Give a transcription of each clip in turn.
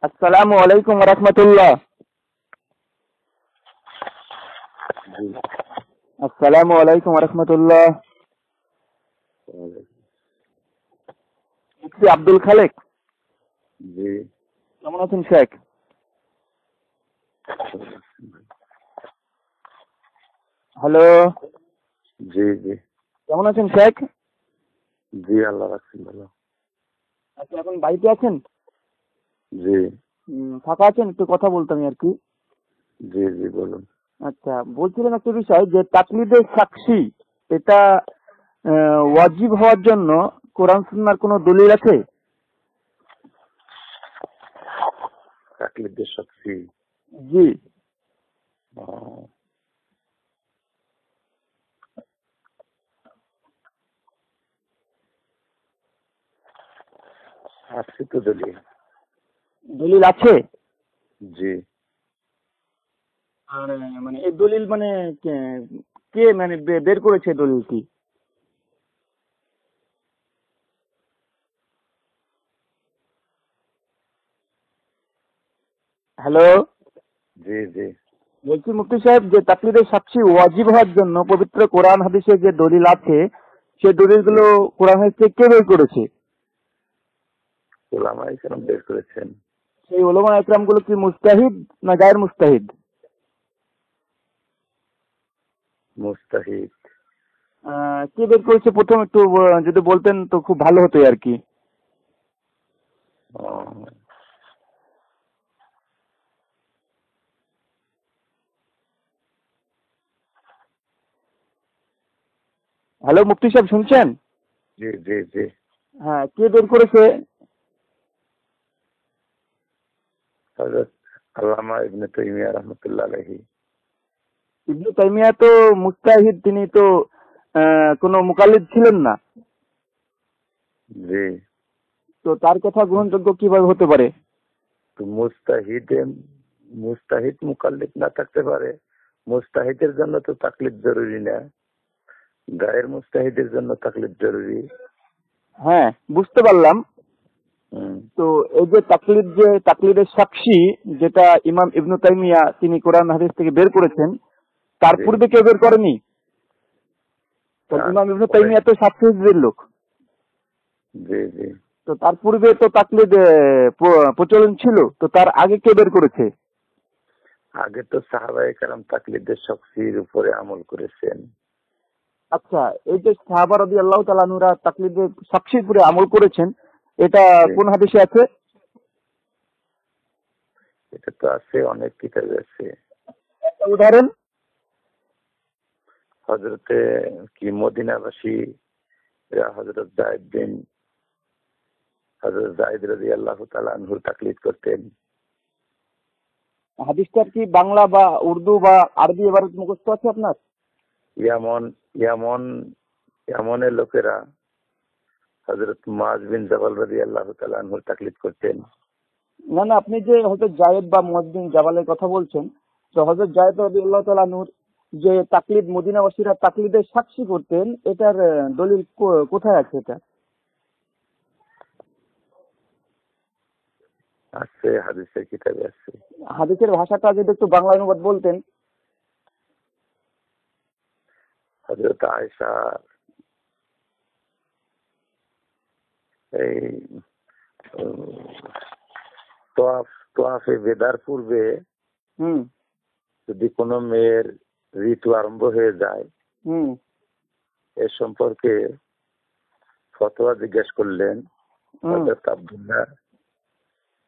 আসসালামু আলাইকুম রহমতুল্লাহ। জি। আসসালামু আলাইকুম রহমতুল্লাহ। মুফতি আব্দুল খালেক, জি। কেমন আছেন শেখ? হ্যালো, জি জি কেমন আছেন শেখ? জি, আল্লাহ রাখছেন ভালো। আচ্ছা, এখন বাড়িতে আছেন? জি ফাঁকা আছেন? একটু কথা বলতাম আর কি। জি জি বলুন। আচ্ছা, বলছিলাম একটা বিষয় যে তাকলিদের সাক্ষী এটা ওয়াজিব হওয়ার জন্য কোরআন সুন্নাহর কোনো দলিল আছে? তাকলিদের সাক্ষী? জি। আছে তো দলিল। দলিল আছে? জি। আর মানে এই দলিল মানে কে কে মানে বের করেছে দলিলটি? হ্যালো, জি জি বলছি মুফতি সাহেব যে তাকলিদের সাক্ষী ওয়াজিব হওয়ার জন্য পবিত্র কোরআন হাদিসে যে দলিল আছে সে দলিলগুলো কোরআন হাদিসে কে বের করেছে? ওলামায়ে কেরাম বের করেছেন। সেই উলামা একরাম গুলো কি মুস্তাহিদ না গায়ের মুস্তাহিদ? মুস্তাহিদ। কে বের করেছে প্রথম একটু যদি বলতেন তো খুব ভালো হতো আর কি। আহ, হ্যালো মুফতি সাহেব, শুনছেন? জি জি জি। হ্যাঁ, কে বের করেছে? হযরত আল্লামা ইবনে তাইমিয়া রাহমাতুল্লাহ আলাইহি। ইবনে তাইমিয়া তো মুস্তাহিদ, তিনি তো কোনো মুকাল্লিদ ছিলেন না, জি। তো তার কথা গ্রহণযোগ্য কিভাবে হতে পারে? তো মুস্তাহিদ মুকাল্লিদ না থাকতে পারে। মুস্তাহিদের জন্য তো তাকলিদ জরুরি না, গায়ের মুস্তাহিদের জন্য তাকলিদ জরুরি। হ্যাঁ, বুঝতে পারলাম। হুম। তো এই যে তাকলিদের সাক্ষী যেটা ইমাম ইবনে তাইমিয়া তিনি কোরআন হাদিস থেকে বের করেছেন, তার জি। পূর্বে কেউ বের করেনি? কারণ ইমাম ইবনে তারপরে তাইমিয়া তো সাক্ষী হিসেবের লোক। জি জি। তো তার পূর্বে তো তাকলিদ প্রচলন ছিল, তো তার আগে কে বের করেছে? আগে তো সাহাবায়ে কেরাম তাকলিদের সাক্ষীর উপরে আমল করেছেন। আচ্ছা, এই যে সাহাবা রাদিয়াল্লাহু তাআলা আনহুরা তাকলিদের সাক্ষীর উপরে আমল করেছেন, এটা জি। কোন হাদিসে আছে? এটা তো আছে, অনেক কিতাবে আছে। একটা উদাহরণ। হজরতে কি মদিনাবাসী হজরত জায়েদ রাদিয়াল্লাহু তাআলা আনহুর তাকলিদ করতেন। হাদিসটার কি বাংলা বা উর্দু বা আরবি এবার মুখস্থ আছে আপনার? ইয়ামন ইয়ামন ইয়ামনের লোকেরা হজরত মুআজ বিন জাবাল রাদিয়াল্লাহু তাআলা আনহুর তাকলিদ করতেন। না না, আপনি যে হয়তো জায়েদ বা মুয়াজ বিন জাবালের কথা বলছেন, তো হযরত জায়েদ রাদিয়াল্লাহু তাআলা নূর যে তাকলিদ মদিনাবাসীরা তাকলিদের সাক্ষী করতেন, এটার দলিল কোথায় আছে এটা? আছে, হাদিসের কিতাবে আছে। হাদিসের ভাষাটা যদি একটু বাংলা অনুবাদ বলতেন। হজরত আয়েশা এই তোয়াফে বেদার পূর্বে হুম যদি কোনো মেয়ের ঋতু আরম্ভ হয়ে যায়, হুম এ সম্পর্কে ফতোয়া জিজ্ঞেস করলেন হুম হযরত আব্দুল্লাহ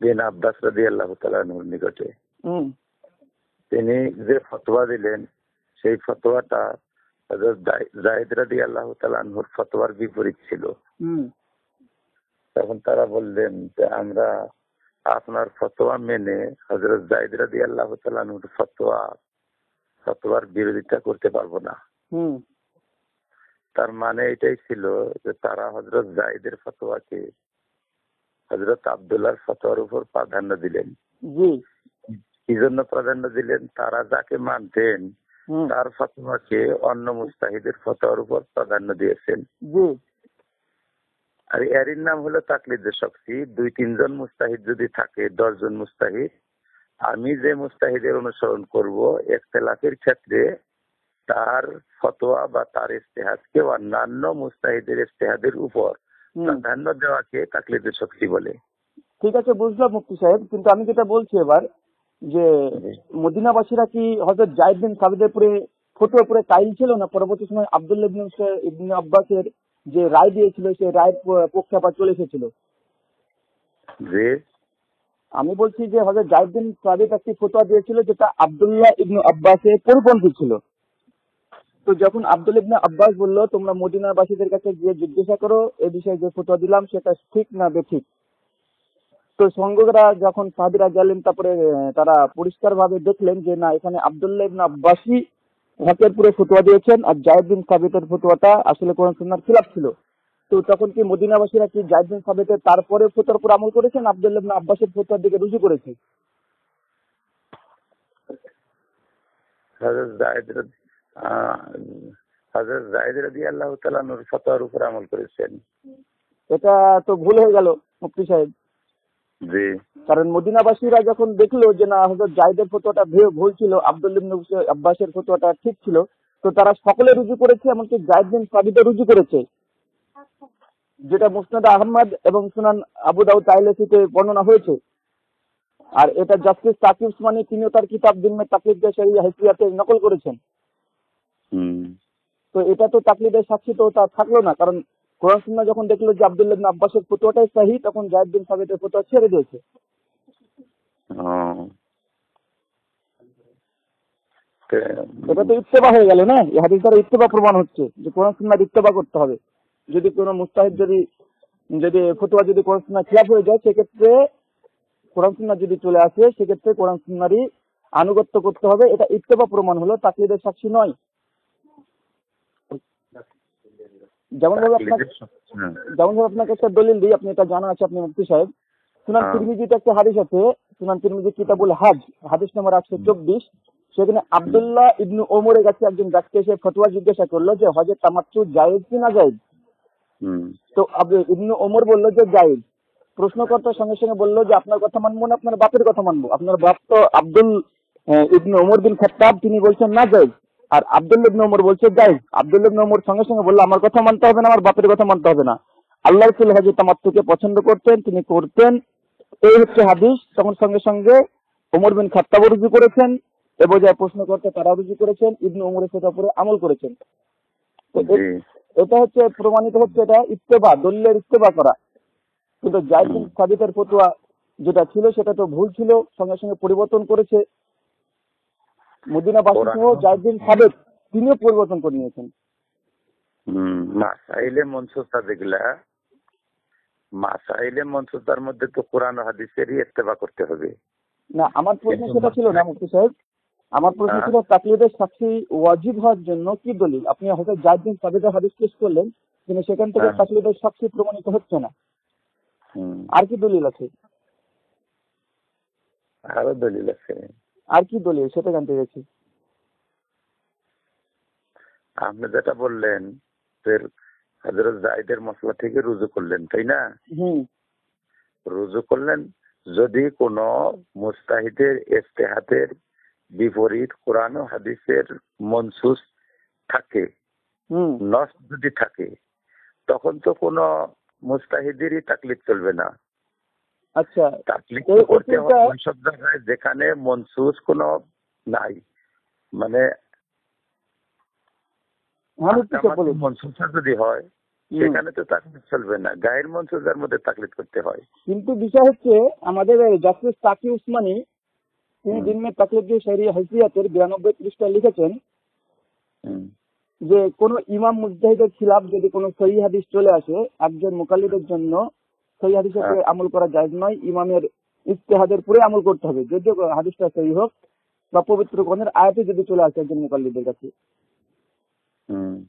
বিন আব্বাস রাদিয়াল্লাহু তাআলা আনহুর নিকটে। হুম তিনি যে ফতোয়া দিলেন সেই ফতোয়াটা হযরত যায়েদ রাদিয়াল্লাহু তাআলা আনহুর ফতোয়ার বিপরীত ছিল। হুম তখন তারা বললেন যে আমরা আপনার ফতোয়া মেনে হযরত যায়েদ রাদিয়াল্লাহু তাআলা আনহুর ফতোয়ার বিরোধিতা করতে পারবো না। হুম তার মানে এটাই ছিল যে তারা হযরত যায়েদের ফতোয়াকে হযরত আব্দুল্লাহর ফতোয়ার উপর প্রাধান্য দিলেন। জি। কি জন্য প্রাধান্য দিলেন? তারা যাকে মানতেন হুম তার ফতোয়াকে অন্য মুস্তাহিদের ফতোয়ার উপর প্রাধান্য দিয়েছেন। জি। আর এর নাম হলো তাকলিদের শক্তি। 2-3 জন মুস্তাহিদ যদি থাকে, 10 জন মুস্তাহিদ, আমি যে মুস্তাহিদের অনুসরণ করব, ইখতিলাফের ক্ষেত্রে তার ফতোয়া বা তার ইজতিহাদকে অন্যান্য মুস্তাহিদের ইজতিহাদের উপর প্রাধান্য দেওয়াকে তাকলিদের শক্তি বলে। ঠিক আছে, বুঝলাম মুফতি সাহেব, কিন্তু আমি যেটা বলছি এবার যে মদিনাবাসীরা কি হযরত যায়েদ বিন সাবিতের উপরে ফতোয়ার উপরে কাইল ছিল না? পরবর্তী সময় আব্দুল্লাহ ইবনে আব্বাসের যে রায় দিয়েছিল সেই রায়ের পক্ষে আবার চলে এসেছিল। যে আমি বলছি যে হযরত যায়েদ বিন সাবিত একটি ফতোয়া দিয়েছিল যেটা আব্দুল্লাহ ইবনে আব্বাসের পরিপন্থী ছিল। তো যখন আব্দুল ইবনে আব্বাস বলল তোমরা মদিনাবাসীদের কাছে গিয়ে জিজ্ঞাসা করো এ বিষয়ে যে ফতোয়া দিলাম সেটা ঠিক না বেঠিক। তো সঙ্গীরা যখন সাহাবীরা গেলেন, তারপরে তারা পরিষ্কার ভাবে দেখলেন যে না, এখানে আব্দুল্লাহ ইবনে আব্বাসই হকের পুরো ফতোয়া দিয়েছেন আর যায়েদ বিন সাবিতের ফতোয়াটা আসলে কোরআন সুন্নাহর খিলাফ ছিল। তো তখন কি মদিনাবাসীরা কি যায়েদ বিন সাবিতের তারপরে ফতোয়ার উপর আমল করেছেন, আব্দুল্লাহ ইবনে আব্বাসের ফতোয়ার দিকে রুজু করেছে? হযরত যায়েদ রাদিয়াল্লাহু তাআলা নূর ফতোয়ার উপর আমল করেছেন। এটা তো ভুল হয়ে গেল মুফতি সাহেব। জি। কারণ মদিনাবাসীরা যখন দেখলো যে না হযরত যায়েদের ফতোয়াটা ভুল ছিল, আব্দুল্লাহ ইবনে আব্বাসের ফতোয়াটা ঠিক ছিল, তো তারা সকলে রুজু করেছে, এমনকি যায়েদ বিন সাবিতও রুজু করেছে, যেটা মুসনাদ আহমদ এবং সুনান আবু দাউদ তাইলাসিতে বর্ণনা হয়েছে। আর এটা জাস্টিস তাকি উসমানী তিনিও তার কিতাব দিনমে তাকলিদ শরিয়া হিসিয়াতে নকল করেছেন। তো এটা তো তাকলিদের সাক্ষী তো তা থাকলো না, কারণ কোরআন সুন্নাহ যখন দেখলো যে আব্দুল্লাহ ইবনে আব্বাসের ফতোয়াটাই সহিহ, তখন যায়েদ বিন সাবিতের ফতোয়া ছেড়ে দিয়েছে। এটা তো ইত্তেবা হয়ে গেল না, এই হাদিস দ্বারা ইত্তেবা প্রমাণ হচ্ছে যে কোরআন সুন্নাহর ইত্তেবা করতে হবে। যদি কোনো মুস্তাহিদ যদি ফতোয়া যদি কোরআন সুন্নাহ খিলাফ হয়ে যায়, সেক্ষেত্রে কোরআন সুন্নাহ যদি চলে আসে, সেক্ষেত্রে কোরআন সুন্নাহরই আনুগত্য করতে হবে। এটা ইত্তেবা প্রমাণ হলো, তাকলিদের সাক্ষী নয়। যেমন ভাবে আপনাকে একটা দলিল দিই, আপনি এটা জানা আছে আপনি মুফতি সাহেব। সুনান তিরমিজিতে একটা হাদিস আছে, সুনান তিরমিজি কিতাবুল হাজ, হাদিস নম্বর 824। সেখানে আব্দুল্লাহ ইবনে ওমরের কাছে একজন ব্যক্তি এসে ফতোয়া জিজ্ঞাসা করলো যে হজে তামাত্তু জায়েজ কি না জায়েজ। তো ইবনে ওমর বললো যে জায়েজ। প্রশ্নকর্তার সঙ্গে সঙ্গে বললো যে আপনার কথা মানবো না আপনার বাপের কথা মানবো? আপনার বাপ তো আব্দুল ইবনে ওমর বিন খাত্তাব, তিনি বলছেন না জায়েজ, আর আব্দুল্লাহ ইবনে ওমর বলছে জায়েজ। আব্দুল্লাহ ইবনে ওমর সঙ্গে সঙ্গে বললো আমার কথা মানতে হবে না, আমার বাপের কথা মানতে হবে না। আল্লাহ রাসূল হজে তামাত্তুকে পছন্দ করতেন, তিনি করতেন, এই হচ্ছে হাদিস। তখন সঙ্গে সঙ্গে ওমর বিন খাত্তাব রুজু করেছেন, এ বোঝায় প্রশ্নকর্তা তারা রুজু করেছেন, ইবনে ওমরের কথা উপরে আমল করেছেন। তো এটা হচ্ছে প্রমাণিত হচ্ছে এটা ইত্তেবা, দলিলের ইত্তেবা করা। কিন্তু যায়েদ বিন সাবিতের ফতোয়া যেটা ছিল সেটা তো ভুল ছিল, সঙ্গে সঙ্গে পরিবর্তন করেছে মদিনাবাসী সহ যায়েদ বিন সাবিত, তিনিও পরিবর্তন করে নিয়েছেন। মাসাইলে মনসুসার মধ্যে তো কোরআন ও হাদিসেরই ইত্তেবা করতে হবে না। আমার প্রশ্ন সেটা ছিল না মুফতি সাহেব, আমার প্রশ্ন ছিল তাকলিদের সাক্ষী ওয়াজিব হওয়ার জন্য কি দলিল? আপনি হয়তো যায়েদ বিন সাবিতের হাদিস পেশ করলেন, কিন্তু সেখান থেকে তাকলিদের সাক্ষী প্রমাণিত হচ্ছে না, আর কি দলিল আছে? আরো দলিল আছে। আর কি দলিল সেটা জানতে চাইছি। আপনি যেটা বললেন হযরত যায়েদের মসলা থেকে রুজু করলেন, তাই না? রুজু করলেন, যদি কোন মুস্তাহিদের ইজতিহাদের বিপরীত কোরআন ও হাদিসের মনসুস থাকে, নস যদি থাকে, তখন তো কোন মুস্তাহিদেরই তাকলিদ চলবে না। আচ্ছা, তাকলিদ করতে হবে ওই সব জায়গায় যেখানে মনসুস কোন নাই, মানে মনসুসা যদি হয় সেখানে তো তাকলিদ চলবে না, গায়ের মনসুসার মধ্যে তাকলিদ করতে হয়। কিন্তু বিষয় হচ্ছে আমাদের জাস্টিস তাকি উসমানী তিনি দিনমে তাকলিদ শরিয়া হিসিয়াতের 92 পৃষ্ঠায় লিখেছেন যে কোন ইমাম মুজতাহিদের খিলাফ যদি কোনো সহিহ হাদিস চলে আসে, একজন মুকাল্লিদের জন্য সহিহ হাদিসের উপরে আমল করা জায়েজ নয়, ইমামের ইজতিহাদের উপরে আমল করতে হবে, যদিও হাদিসটা সহিহ হোক বা পবিত্র কোরআনের আয়াতে যদি চলে আসে একজন মুকাল্লিদের কাছে।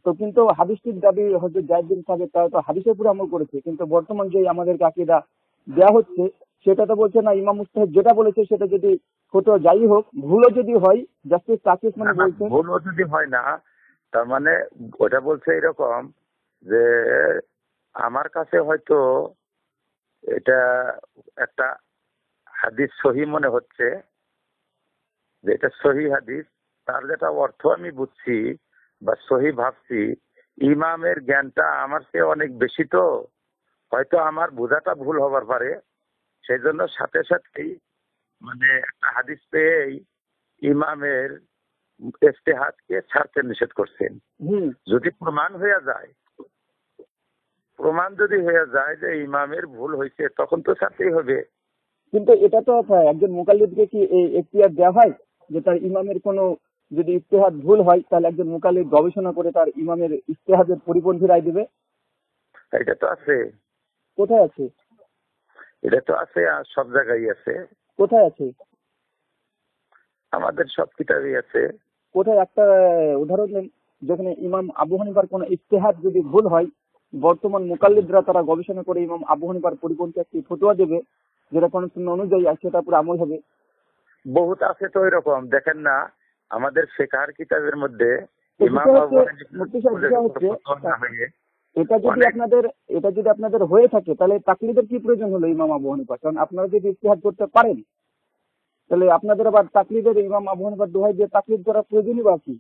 তো কিন্তু হাদিসটির দাবি হযরত যায়েদ বিন সাবিত তারা তো হাদিসের উপরে আমল করেছে, কিন্তু বর্তমান যে আমাদেরকে আকীদা দেয়া হচ্ছে সেটা তো বলছে না ইমাম মুজতাহিদ যেটা বলেছে সেটা যদি ফতোয়া যাই হোক, ভুলও যদি হয়, জাস্টিস তাকি উসমানী বলছেন ভুলও যদি হয় না, তার মানে ওটা বলছে এরকম যে আমার কাছে হয়তো এটা একটা হাদিস সহি মনে হচ্ছে, যে এটা সহি হাদিস, তার যেটা অর্থ আমি বুঝছি বা সহি ভাবছি, ইমামের জ্ঞানটা আমার চেয়ে অনেক বেশি, তো হয়তো আমার বোঝাটা ভুল হবার পারে। সেই জন্য সাথে সাথেই মানে একটা হাদিস পেয়েই ইমামের ইজতিহাদকে ছাড়তে নিষেধ করছেন। যদি প্রমাণ হয়ে যায়, যে ইমামের ভুল হয়েছে, তখন তো ছাড়তেই হবে। কিন্তু এটা তো একজন মুকাল্লিদকে কি এখতিয়ার দেওয়া হয় যে তার ইমামের কোনো যদি ইজতিহাদ ভুল হয় তাহলে একজন মুকাল্লিদ গবেষণা করে তার ইমামের ইজতিহাদের পরিপন্থী রায় দিবে? এটা তো আছে। কোথায় আছে? এটা তো আছে, আর সব জায়গায় আছে। কোথায় আছে? আমাদের সব কিতাবই আছে। কোথায় একটা উদাহরণ দেন যেখানে ইমাম আবু হানিফার কোনো ইজতিহাদ যদি ভুল হয়, বর্তমান মুকাল্লিদরা তারা গবেষণা করে ইমাম আবু হানিফার পরিপন্থী একটি ফতোয়া দেবে যেটা কোন সুন্নাহ অনুযায়ী আর সেটা পুরো আমল হবে। বহুত আছে তো এরকম, দেখেন না আমাদের ফিকহের কিতাবের মধ্যে ইমাম আবু এটা যদি আপনাদের হয়ে থাকে তাহলে তাকলিদের কি প্রয়োজন হলো ইমাম আবু হানিফা? কারণ আপনারা যদি ইজতিহাদ করতে পারেন তাহলে আপনাদের আবার তাকলিদের ইমাম আবু হানিফার দোহাই দিয়ে তাকলিদ করার প্রয়োজনই বা কি?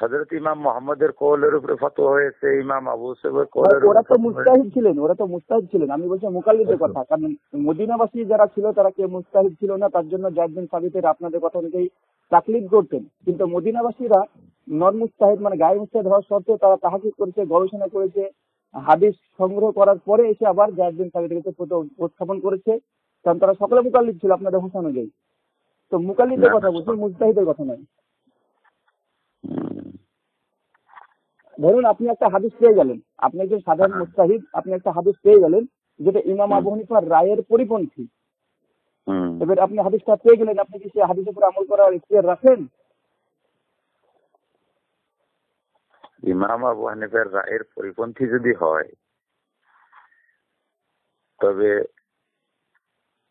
হযরত ইমাম মুহাম্মদের কওলের উপরে ফতোয়া হয়েছে, ইমাম আবু ইউসুফের কওলের উপরে। ওরা তো মুজতাহিদ ছিলেন। আমি বলছি মুকাল্লিদের কথা, কারণ মদিনাবাসী যারা ছিল তারা কেউ মুজতাহিদ ছিল না, তার জন্য যায়েদ বিন সাবিতের আপনাদের কথা অনুযায়ী তাকলিদ করতেন। কিন্তু মদিনাবাসীরা নন মুজতাহিদ মানে গায়ে মুজতাহিদ হওয়ার সত্ত্বেও তারা তাহকিক করেছে, গবেষণা করেছে, হাদিস সংগ্রহ করার পরে এসে আবার যায়েদ বিন সাবিতের কাছে ফতোয়া উপস্থাপন করেছে, কারণ তারা সকলে মুকাল্লিদ ছিল আপনাদের ভাষা অনুযায়ী। তো মুকাল্লিদের কথা বলছি, মুজতাহিদের কথা নয়। ধরুন আপনি একটা হাদিস পেয়ে গেলেন, আপনি একজন সাধারণ মুজতাহিদ, আপনি একটা হাদিস পেয়ে গেলেন যেটা ইমাম আবু হানিফার রায়ের পরিপন্থী। এবার আপনি হাদিসটা পেয়ে গেলেন, আপনি কি সেই হাদিসের উপর আমল করার ইখতিয়ার রাখেন? ইমাম আবু হানিফার রায়ের পরিপন্থী যদি হয়, তবে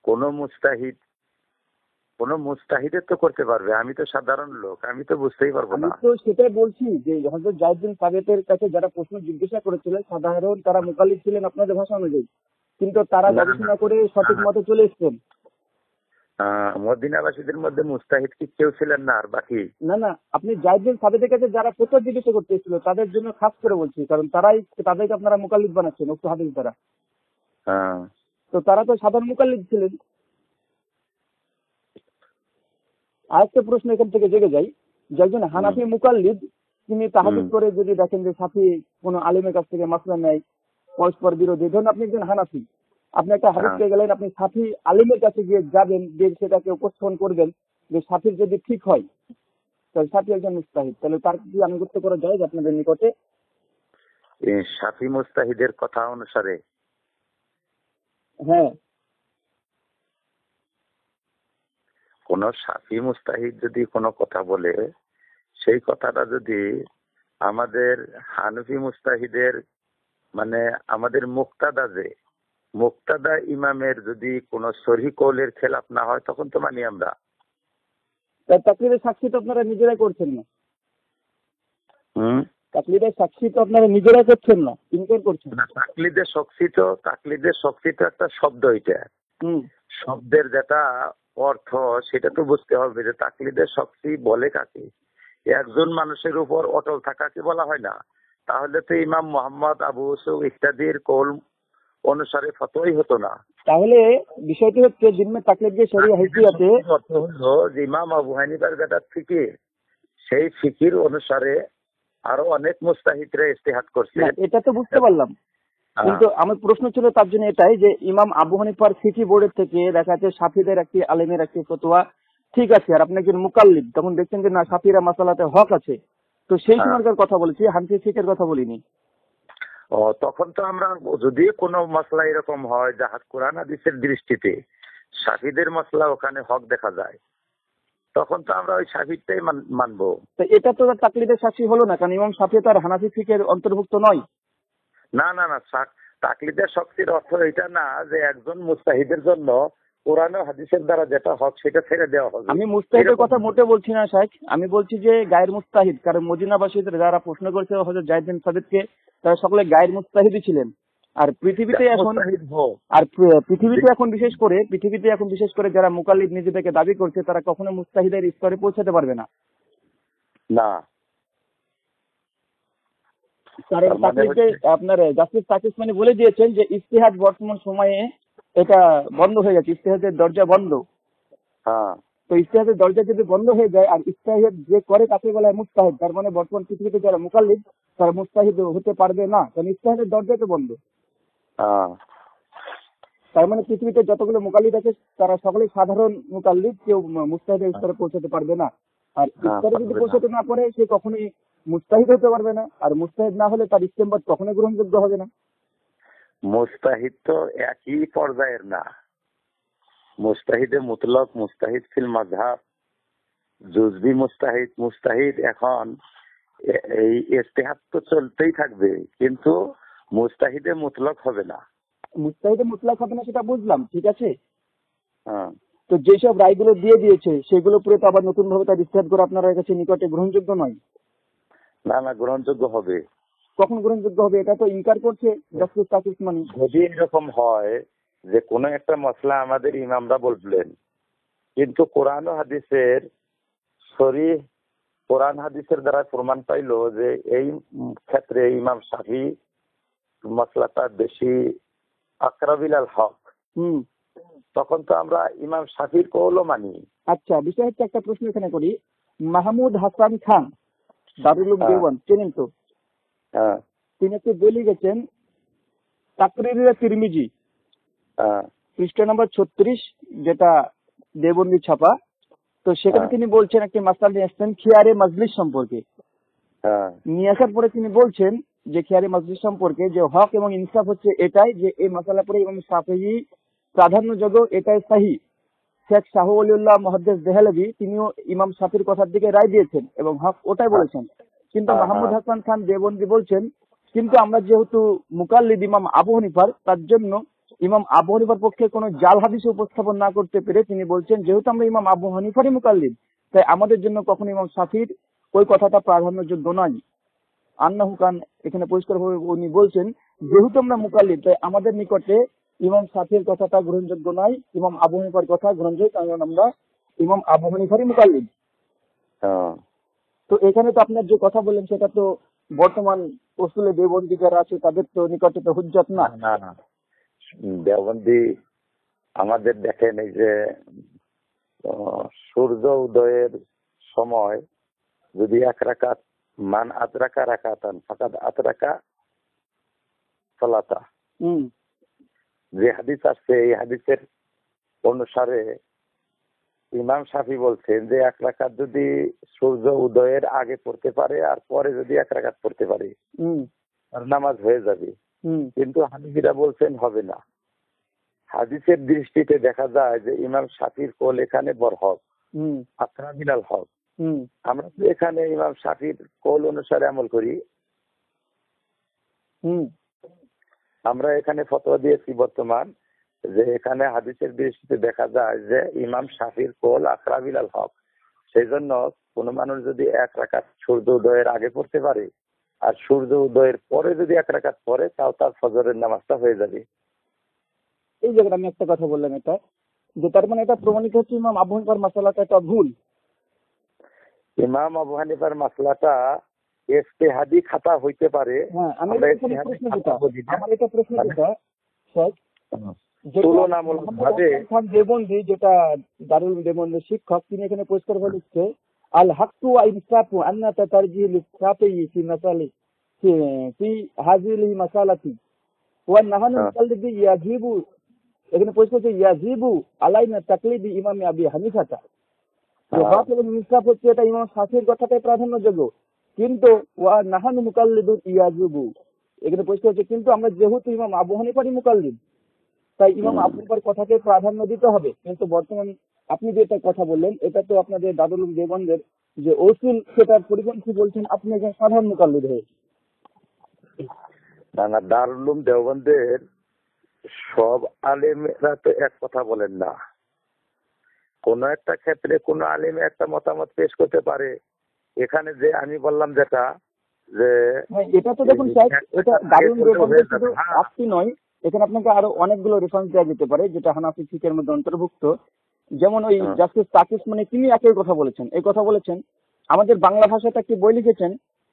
কোন মুস্তাহিদের তো করতে পারবে, আমি তো সাধারণ লোক, আমি তো বুঝতেই পারবো না। আমি তো সেটাই বলছি যে হযরত যায়েদ বিন সাবিতের কাছে যারা প্রশ্ন জিজ্ঞাসা করেছিলেন সাধারণ তারা মুকাল্লিদ ছিলেন আপনাদের ভাষা অনুযায়ী, কিন্তু তারা গবেষণা করে সঠিক মতে চলে এসেছেন। মদিনাবাসীদের মধ্যে মুস্তাহিদ কি কেউ ছিলেন না আর বাকি? না, আপনি যায়েদ বিন সাবিতের কাছে যারা ফতোয়া জিজ্ঞাসা করতে এসেছিল তাদের জন্য খাস করে বলছি, কারণ তাদেরকে আপনারা মুকাল্লিদ বানাচ্ছেন উক্ত হাদিস দ্বারা। তো তারা তো সাধারণ মুকাল্লিদ ছিলেন। আরেকটা প্রশ্ন এখান থেকে জেগে যায় যে একজন হানাফি মুকাল্লিদ তিনি তাহাজ্জুদ করে যদি দেখেন যে সাথী কোনো আলেমের কাছ থেকে মাসলা নেয় পরস্পর বিরোধী, ধরুন আপনি একজন হানাফি, আপনি একটা হাদিস পেয়ে গেলেন, আপনি সাথী আলেমের কাছে গিয়ে যাবেন, যে সেটাকে উপস্থাপন করবেন যে সাথীর যদি ঠিক হয় তাহলে সাথী একজন মুস্তাহিদ, তাহলে তার কি আনুগত্য করা যায় আপনাদের নিকটে? সাথী মুস্তাহিদের কথা অনুসারে? হ্যাঁ, কোন সাফি মুস্তাহিদ যদি কোনো কথা বলে, সেই কথাটা যদি আমাদের হানফি মুস্তাহিদের মানে আমাদের মুক্তাদা ইমামের যদি কোনো সহিহ কওলের খেলাফ না হয়, তখন তো মানি আমরা। তাকলিদের সাক্ষী তো আপনারা নিজেরাই করছেন না। তাকলিদের সাক্ষী তো আপনারা নিজেরাই করছেন না, ইনকার করছেন না। তাকলিদের সাক্ষী তো একটা শব্দ, এটা শব্দের যেটা অর্থ সেটা তো বুঝতে হবে যে তাকলিদের সাক্ষী বলে কাকে। একজন মানুষের উপর অটল থাকাকে বলা হয় না। তাহলে তো ইমাম মুহাম্মদ, আবু ইউসুফ ইত্যাদির কওল অনুসারে ফতোয়াই হতো না। তাহলে বিষয়টি হচ্ছে জিম্মে তাকলিদ যে শরীয়ত হাইফিয়াতে অর্থ হলো যে ইমাম আবু হানিফার যেটা ফিকির, সেই ফিকির অনুসারে আরো অনেক মুস্তাহিদরা ইজতিহাদ করছে। এটা তো বুঝতে পারলাম, কিন্তু আমার প্রশ্ন ছিল তার জন্য এটাই যে ইমাম আবু হানিফার ফিকহি বোর্ডের থেকে দেখা যাচ্ছে সাফিদের একটি আলেমের একটি ফতোয়া ঠিক আছে, আর আপনি একজন মুকাল্লিদ তখন দেখছেন যে না সাফিরা মাসালাতে হক আছে, তো সেই সময়কার কথা বলেছি, হানফি ফিকহের কথা বলিনি। তখন তো আমরা যদি কোনো মাসলা এরকম হয় যাহা কোরআন হাদিসের দৃষ্টিতে সাফিদের মাসলা ওখানে হক দেখা যায়, তখন তো আমরা ওই সাফিরটাই মানবো। তো এটা তো তাকলিদের সাক্ষী হলো না, কারণ ইমাম শাফিঈ তো আর হানাফি ফিকহের অন্তর্ভুক্ত নয়। না, তাকলিদের শক্তির অর্থ এটা না যে একজন মুস্তাহিদের জন্য কোরআন ও হাদিসের দ্বারা যেটা হক সেটা ছেড়ে দেওয়া হবে। আমি মুস্তাহিদের কথা মোটে বলছি না শেখ, আমি বলছি যে গায়ের মুস্তাহিদ, কারণ মদিনাবাসীদের যারা প্রশ্ন করেছে হযরত যায়েদ বিন সাবিতকে, তারা সকলে গায়ের মুস্তাহিদই ছিলেন। আর পৃথিবীতে এখন বিশেষ করে যারা মুকাল্লিদ নিজেদেরকে দাবি করছে, তারা কখনো মুস্তাহিদের স্তরে পৌঁছাতে পারবে না। কারণ আপনার জাস্টিস তাকিসমানি বলে দিয়েছেন যে ইজতিহাদ বর্তমান সময়ে এটা বন্ধ হয়ে যাচ্ছে, ইজতিহাদের দরজা বন্ধ। তো ইজতিহাদের দরজা যদি বন্ধ হয়ে যায় আর ইজতিহাদ যে করে তাকে বলা হয় মুস্তাহিদ, তার মানে বর্তমান পৃথিবীতে যারা মুকাল্লিদ তারা মুস্তাহিদ হতে পারবে না, কারণ ইজতিহাদের দরজা তো বন্ধ। তার মানে পৃথিবীতে যতগুলো মুকাল্লিদ আছে তারা সকলেই সাধারণ মুকাল্লিদ, কেউ মুস্তাহিদের স্তরে পৌঁছাতে পারবে না। আর স্তরে যদি পৌঁছাতে না পারে সে কখনোই মুস্তাহিদ হতে পারবে না, আর মুস্তাহিদ না হলে তার ইস্তেমবাদ কখনোই গ্রহণযোগ্য হবে না। মুস্তাহিদ তো একই পর্যায়ের না, মুস্তাহিদে মুতলক, মুস্তাহিদ ফিল মাযহাব, জুজবি মুস্তাহিদ। মুস্তাহিদ এখন এই ইজতিহাদ তো চলতেই থাকবে, কিন্তু মুস্তাহিদে মুতলক হবে না। মুস্তাহিদে মুতলক হবে না সেটা বুঝলাম, ঠিক আছে। তো যেসব রায়গুলো দিয়ে দিয়েছে সেগুলো পুরো তো আবার নতুন ভাবে তার ইজতিহাদ করে আপনার কাছে নিকটে গ্রহণযোগ্য নয়। না, গ্রহণযোগ্য হবে। কখন গ্রহণযোগ্য হবে এটা তো ইনকার করছে জাস্টিস তাকিসমানি। যদি এরকম হয় যে কোনো একটা মসলা আমাদের ইমামরা বললেন, কিন্তু কোরআন ও হাদিসের সরিহ কোরআন হাদিসের দ্বারা প্রমাণ পাইলো যে এই ক্ষেত্রে ইমাম শাফি মসলাটা বেশি আকরাবিল আল হক, তখন তো আমরা ইমাম শাফির কওলও মানি। আচ্ছা, বিষয় হচ্ছে একটা প্রশ্ন এখানে করি। মাহমুদ হাসান খান দারুল উলুম দেওবন্দ চেনেন তো? তিনি একটু বলে গেছেন তাকরিরে তিরমিজি পৃষ্ঠা নম্বর 36, যেটা দেওবন্দি ছাপা। তো সেখানে তিনি বলছেন একটি মাসলা নিয়ে আসছেন খিয়ারে মাজলিস সম্পর্কে। নিয়ে আসার পরে তিনি বলছেন যে খিয়ারে মাজলিস সম্পর্কে যে হক এবং ইনসাফ হচ্ছে এটাই যে এই মাসালা পরে ইমাম শাফিঈ প্রাধান্যযোগ্য, এটাই সহি। শেখ শাহ ওলিউল্লাহ মুহাদ্দিস দেহলভী তিনিও ইমাম শাফির কথার দিকে রায় দিয়েছেন এবং হক ওটাই বলেছেন। কিন্তু মাহমুদ হাসান খান দেওবন্দি বলছেন কিন্তু আমরা যেহেতু মুকাল্লিদ ইমাম আবু হানিফার, তার জন্য ইমাম আবু হানিফার পক্ষে কোনো জাল হাদিস উপস্থাপন না করতে পেরে তিনি বলছেন যেহেতু আমরা ইমাম আবু হানিফারই মুকাল্লিদ, তাই আমাদের জন্য কখনো ইমাম শাফির ওই কথাটা প্রাধান্যযোগ্য নয়। আন্নাহু খান এখানে পরিষ্কার ভাবে উনি বলছেন যেহেতু আমরা মুকাল্লিদ, তাই আমাদের নিকটে ইমাম শাফির কথাটা গ্রহণযোগ্য নয়, ইমাম আবু হানিফার কথা গ্রহণযোগ্য, কারণ আমরা ইমাম আবু হানিফারই মুকাল্লিদ। তো এখানে তো আপনার যে কথা বললেন সেটা তো বর্তমান উসুলে দেওবন্দি যারা আছে তাদের তো নিকটে তো হুজ্জত না। দেওবন্দি আমাদের দেখেন এই যে সূর্য উদয়ের সময় যদি এক রাকাত মান আদরাকা রাকাতান ফাকাদ আদরাকা সালাতা, যে হাদিস আছে এই হাদিসের অনুসারে ইমাম শাফি বলছেন যে এক রাকাত যদি সূর্য উদয়ের আগে পড়তে পারে আর পরে যদি এক রাকাত পড়তে পারে আর নামাজ হয়ে যাবে। কিন্তু হানাফিরা বলছেন হবে না। হাদিসের দৃষ্টিতে দেখা যায় যে ইমাম শাফির কোল এখানে বরহক, আকরাবিল আল হক। আমরা তো এখানে ইমাম শাফির কোল অনুসারে আমল করি। আমরা এখানে ফতোয়া দিয়েছি বর্তমান যে এখানে হাদিসের দৃষ্টিতে দেখা যায় যে ইমাম শাফির কোল আকরাবিল আল হক। সেই জন্য কোন মানুষ যদি এক রাকাত সূর্য উদয়ের আগে পড়তে পারে আর সূর্য উদয়ের পরে যদি এক রাকাত পড়ে তাও তার ফজরের নামাজটা হয়ে যাবে। এই জায়গাটা আমি একটা কথা বললাম, এটা যে তার মানে এটা প্রমাণিত হচ্ছে ইমাম আবু হানিফার মাসলাটা এটা ভুল। ইমাম আবু হানিফার মাসলাটা ইজতিহাদি খাতা হইতে পারে। আমার এটা প্রশ্ন তুলনামূলকভাবে দেওবন্দি যেটা দারুল উলুম দেওবন্দের শিক্ষক, তিনি এখানে পরিষ্কার বলে দিচ্ছে আল হাক্কু ওয়া ইনসাফু আন্না তারজিহ লিসাফি ফি মাসালি ফি হাযিহি মাসালাতি ওয়া নাহানু মুকাল্লিদি ইয়াজিবু, এখানে পরিষ্কার হচ্ছে ইয়াজিবু আলাইনা তাকলিদি ইমাম আবি হানিফাতা। হক এবং ইনসাফ হচ্ছে এটা ইমাম শাফির কথাটাই প্রাধান্যযোগ্য, কিন্তু ওয়া নাহানু মুকাল্লিদু ইয়াজিবু, এখানে পরিষ্কার হচ্ছে কিন্তু আমরা যেহেতু ইমাম আবু হানিফারই মুকাল্লিদ তাই ইমাম আবু হানিফার কথাকে প্রাধান্য দিতে হবে। কিন্তু বর্তমান আপনি যেটা কথা বললেন এটা তো আপনাদের দারুল উলুম দেওবন্দের যে উসুল সেটার পরিপন্থী বলছেন আপনি একজন সাধারণ মুকাল্লিদ হয়ে। না, দারুল উলুম দেওবন্দের সব আলেমরা তো এক কথা বলেন না। কোন একটা ক্ষেত্রে কোন আলিম একটা মতামত পেশ করতে পারে। এখানে যে আমি বললাম যেটা যে এটা তো দেখুন স্যার, এটা দারুণ রেফারেন্স শুধু একটি নয়, এখানে আপনাকে আরো অনেকগুলো রেফারেন্স দেওয়া যেতে পারে যেটা হানাফি ফিকের মধ্যে অন্তর্ভুক্ত। যেমন ওই জাস্টিস তাকিস মানে তিনি একই কথা বলেছেন, এই কথা বলেছেন। আমাদের বাংলা ভাষাতে একটি বই লিখেছেন